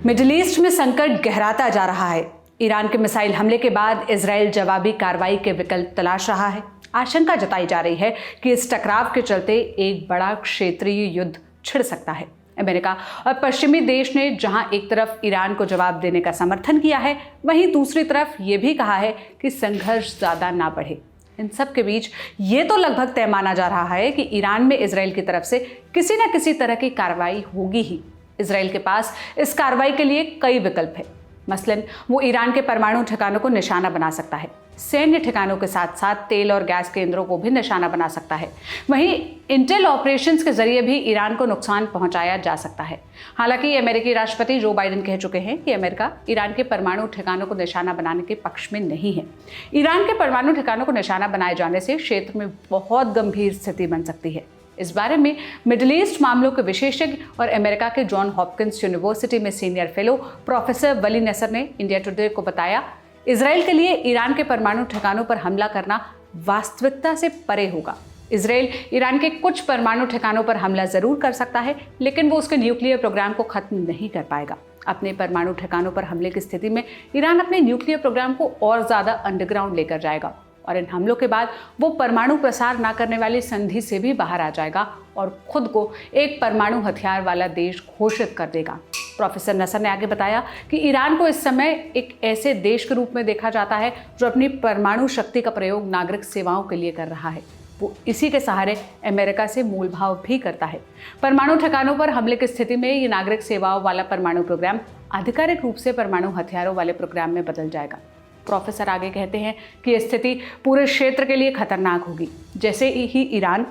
Middle east में संकट गहराता जा रहा है। ईरान के मिसाइल हमले के बाद इजराइल जवाबी कार्रवाई के विकल्प तलाश रहा है। आशंका जताई जा रही है कि इस टकराव के चलते एक बड़ा क्षेत्रीय युद्ध छिड़ सकता है। अमेरिका और पश्चिमी देश ने जहां एक तरफ ईरान को जवाब देने का समर्थन किया है, वहीं दूसरी तरफ ये भी कहा है कि संघर्ष ज्यादा ना बढ़े। इन सब के बीच ये तो लगभग तय माना जा रहा है कि ईरान में इजराइल की तरफ से किसी न किसी तरह की कार्रवाई होगी ही। इजराइल के पास इस कार्रवाई के लिए कई विकल्प है। मसलन वो ईरान के परमाणु ठिकानों को निशाना बना सकता है, सैन्य ठिकानों के साथ साथ तेल और गैस केंद्रों को भी निशाना बना सकता है। वहीं इंटेल ऑपरेशंस के जरिए भी ईरान को नुकसान पहुंचाया जा सकता है। हालांकि अमेरिकी राष्ट्रपति जो बाइडेन कह चुके हैं कि अमेरिका ईरान के परमाणु ठिकानों को निशाना बनाने के पक्ष में नहीं है। ईरान के परमाणु ठिकानों को निशाना बनाए जाने से क्षेत्र में बहुत गंभीर स्थिति बन सकती है। इस बारे में मिडिल ईस्ट मामलों के विशेषज्ञ और अमेरिका के जॉन हॉपकिंस यूनिवर्सिटी में सीनियर फेलो प्रोफेसर वली नसर ने इंडिया टुडे को बताया, इजराइल के लिए ईरान के परमाणु ठिकानों पर हमला करना वास्तविकता से परे होगा। इजराइल ईरान के कुछ परमाणु ठिकानों पर हमला जरूर कर सकता है, लेकिन वो उसके न्यूक्लियर प्रोग्राम को खत्म नहीं कर पाएगा। अपने परमाणु ठिकानों पर हमले की स्थिति में ईरान अपने न्यूक्लियर प्रोग्राम को और ज्यादा अंडरग्राउंड लेकर जाएगा और इन हमलों के बाद वो परमाणु प्रसार न करने वाली संधि से भी बाहर आ जाएगा और खुद को एक परमाणु हथियार वाला देश घोषित कर देगा। प्रोफेसर नसर ने आगे बताया कि ईरान को इस समय एक ऐसे देश के रूप में देखा जाता है जो अपनी परमाणु शक्ति का प्रयोग नागरिक सेवाओं के लिए कर रहा है। वो इसी के सहारे अमेरिका से मूल भाव भी करता है। परमाणु ठिकानों पर हमले की स्थिति में ये नागरिक सेवाओं वाला परमाणु प्रोग्राम आधिकारिक रूप से परमाणु हथियारों वाले प्रोग्राम में बदल जाएगा। प्रोफेसर आगे कहते हैं कि यह स्थिति पूरे क्षेत्र के लिए खतरनाक होगी। जैसे ही ईरान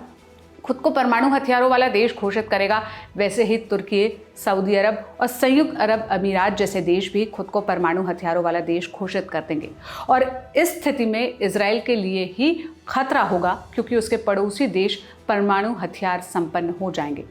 खुद को परमाणु हथियारों वाला देश घोषित करेगा, वैसे ही तुर्की, सऊदी अरब और संयुक्त अरब अमीरात जैसे देश भी खुद को परमाणु हथियारों वाला देश घोषित कर देंगे और इस स्थिति में इजराइल के लिए ही खतरा होगा, क्योंकि उसके पड़ोसी देश परमाणु हथियार संपन्न हो जाएंगे।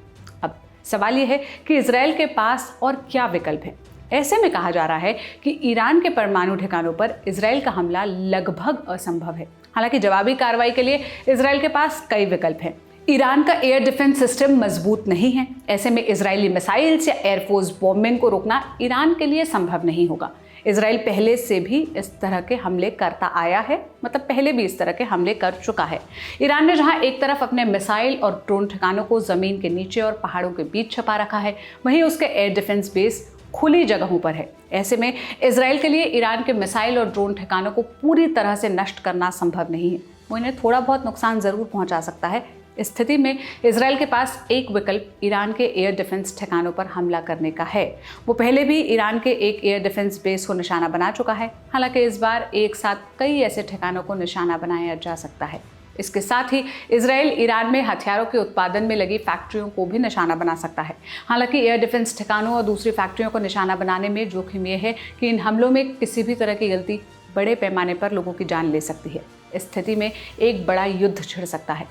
अब सवाल यह है कि इजराइल के पास और क्या विकल्प है। ऐसे में कहा जा रहा है कि ईरान के परमाणु ठिकानों पर इजराइल का हमला लगभग असंभव है। हालांकि जवाबी कार्रवाई के लिए इजराइल के पास कई विकल्प हैं। ईरान का एयर डिफेंस सिस्टम मजबूत नहीं है। ऐसे में इजरायली मिसाइल्स या एयरफोर्स बॉम्बिंग को रोकना ईरान के लिए संभव नहीं होगा। इजराइल पहले से भी इस तरह के हमले करता आया है, मतलब पहले भी इस तरह के हमले कर चुका है। ईरान ने जहां एक तरफ अपने मिसाइल और ड्रोन ठिकानों को जमीन के नीचे और पहाड़ों के बीच छुपा रखा है, वहीं उसके एयर डिफेंस बेस खुली जगहों पर है। ऐसे में इजराइल के लिए ईरान के मिसाइल और ड्रोन ठिकानों को पूरी तरह से नष्ट करना संभव नहीं है। वो इन्हें थोड़ा बहुत नुकसान जरूर पहुंचा सकता है। इस स्थिति में इजराइल के पास एक विकल्प ईरान के एयर डिफेंस ठिकानों पर हमला करने का है। वो पहले भी ईरान के एक एयर डिफेंस बेस को निशाना बना चुका है। हालांकि इस बार एक साथ कई ऐसे ठिकानों को निशाना बनाया जा सकता है। इसके साथ ही इजराइल ईरान में हथियारों के उत्पादन में लगी फैक्ट्रियों को भी निशाना बना सकता है। हालांकि एयर डिफेंस ठिकानों और दूसरी फैक्ट्रियों को निशाना बनाने में जोखिम यह है कि इन हमलों में किसी भी तरह की गलती बड़े पैमाने पर लोगों की जान ले सकती है। इस स्थिति में एक बड़ा युद्ध छिड़ सकता है।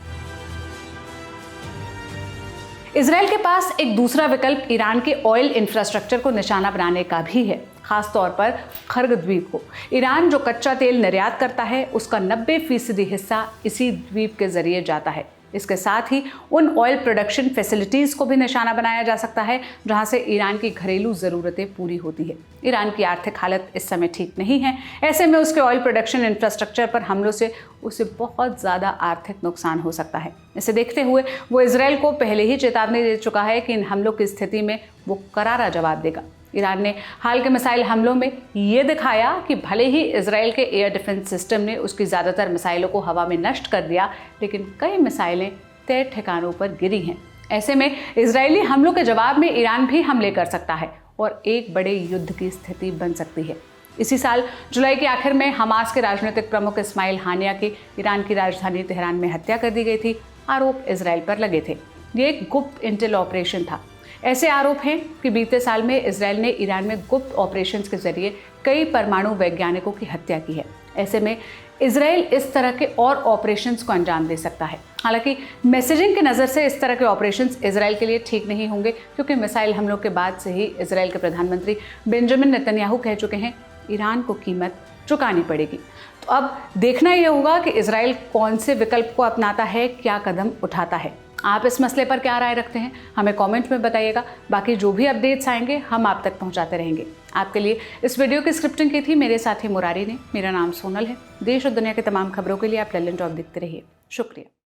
इजराइल के पास एक दूसरा विकल्प ईरान के ऑयल इंफ्रास्ट्रक्चर को निशाना बनाने का भी है, खास तौर पर खर्ग द्वीप को। ईरान जो कच्चा तेल निर्यात करता है, उसका 90% हिस्सा इसी द्वीप के जरिए जाता है। इसके साथ ही उन ऑयल प्रोडक्शन फैसिलिटीज़ को भी निशाना बनाया जा सकता है जहां से ईरान की घरेलू ज़रूरतें पूरी होती है। ईरान की आर्थिक हालत इस समय ठीक नहीं है। ऐसे में उसके ऑयल प्रोडक्शन इंफ्रास्ट्रक्चर पर हमलों से उसे बहुत ज़्यादा आर्थिक नुकसान हो सकता है। इसे देखते हुए वो इजराइल को पहले ही चेतावनी दे चुका है कि इन हमलों की स्थिति में वो करारा जवाब देगा। ईरान ने हाल के मिसाइल हमलों में ये दिखाया कि भले ही इजराइल के एयर डिफेंस सिस्टम ने उसकी ज़्यादातर मिसाइलों को हवा में नष्ट कर दिया, लेकिन कई मिसाइलें तय ठिकानों पर गिरी हैं। ऐसे में इजरायली हमलों के जवाब में ईरान भी हमले कर सकता है और एक बड़े युद्ध की स्थिति बन सकती है। इसी साल जुलाई के आखिर में हमास के राजनीतिक प्रमुख इस्माइल हानिया की ईरान की राजधानी तेहरान में हत्या कर दी गई थी। आरोप इजराइल पर लगे थे। ये एक गुप्त इंटेल ऑपरेशन था। ऐसे आरोप हैं कि बीते साल में इजराइल ने ईरान में गुप्त ऑपरेशंस के जरिए कई परमाणु वैज्ञानिकों की हत्या की है। ऐसे में इजराइल इस तरह के और ऑपरेशंस को अंजाम दे सकता है। हालांकि मैसेजिंग की नज़र से इस तरह के ऑपरेशंस इजराइल के लिए ठीक नहीं होंगे, क्योंकि मिसाइल हमलों के बाद से ही इजराइल के प्रधानमंत्री बेंजामिन नेतन्याहू कह चुके हैं, ईरान को कीमत चुकानी पड़ेगी। तो अब देखना यह होगा कि इजराइल कौन से विकल्प को अपनाता है, क्या कदम उठाता है। आप इस मसले पर क्या राय रखते हैं, हमें कमेंट में बताइएगा। बाकी जो भी अपडेट्स आएंगे हम आप तक पहुंचाते रहेंगे। आपके लिए इस वीडियो की स्क्रिप्टिंग की थी मेरे साथी मुरारी ने। मेरा नाम सोनल है। देश और दुनिया की तमाम खबरों के लिए आप लल्लन टॉप देखते रहिए। शुक्रिया।